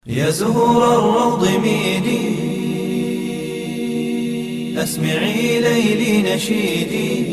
يا زهور الروض ميدي، أسمعي ليلي نشيدي،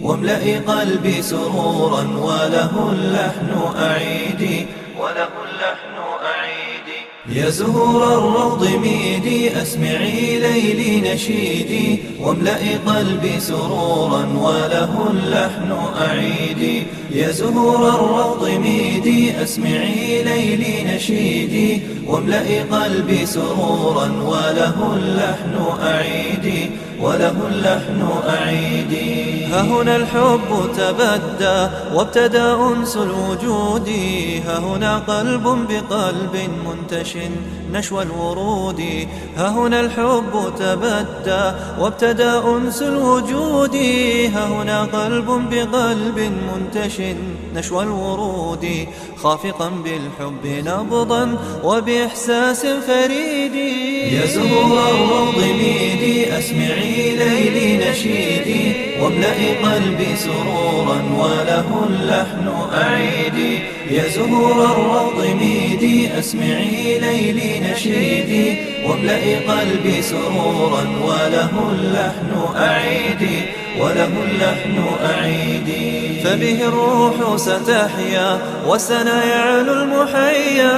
واملئي قلبي سرورا وله اللحن أعيدي، وله اللحن أعيدي. يا زهور الروض ميدي، أسمعي ليلي نشيدي، واملئي قلبي سرورا وله اللحن أعيدي. يا زهور الروض ميدي، أسمعي ليلي نشيدي، واملئي قلبي سرورا وله اللحن أعيدي، وله اللحن أعيدي. ها هنا الحب تبدى وابتدى أنس الوجود، ها هنا قلب بقلب منتش نشوى الورود. ها هنا الحب تبدى وابتدى أنس الوجود، ها هنا قلب بقلب منتش نشوى الورود، خافقا بالحب نبضا وبإحساس فريد. يا زهور الروض ميدي، أسمعي ليلي نشيدي، واملئي قلبي سرورا وله اللحن أعيدي. يا زهور الروض ميدي، أسمعي ليلي نشيدي، واملئي قلبي سرورا وله اللحن أعيدي، وله اللحن أعيدي. فبه الروح ستحيا والسنا يعلو المحيا،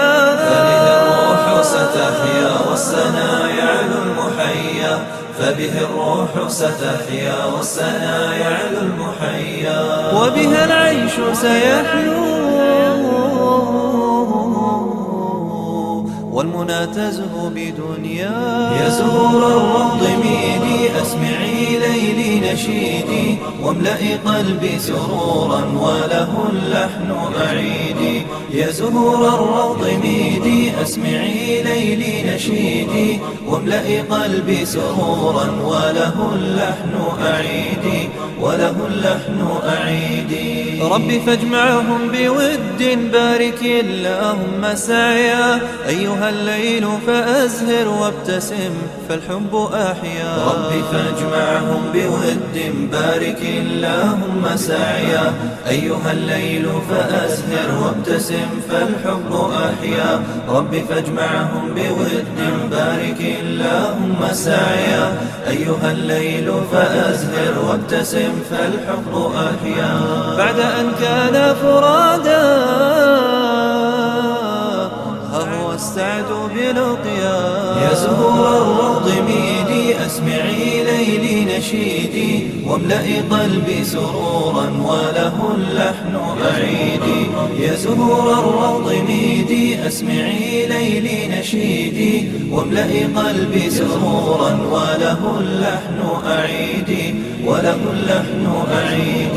فبه الروح ستحيا والسنا يعلو المحيا، فبه الروح ستحيا والسنا يعلو المحيا، وبها العيش سيحلو والمنى تزهو بدنيا. يا زهور الروض ميدي، أسمعي ليلي نشيدي، واملئي قلبي سرورا وله اللحن أعيدي. يا زهور الروض ميدي، أسمعي ليلي نشيدي، واملئي قلبي سرورا وله اللحن أعيدي، وله اللحن أعيدي. ربي فاجمعهم بود، بارك اللهم سعيا، أيها الليل فأزهر وابتسم فالحب أحيا. ربي فاجمعهم بود، بارك اللهم سعيا، أيها الليل فأزهر وابتسم فالحب أحيا. ربي فاجمعهم بود، بارك اللهم سعيا، أيها الليل فأزهر وابتسم فالحب أحيا. بعد أن كان فرادا واستعدوا بلقيا. يا زهور الروض ميدي، أسمعي ليلي نشيدي، واملئي قلبي سرورا وله اللحن أعيدي. يا زهور الروض ميدي، أسمعي ليلي نشيدي، واملئي قلبي سرورا وله اللحن أعيدي، وله اللحن أعيدي.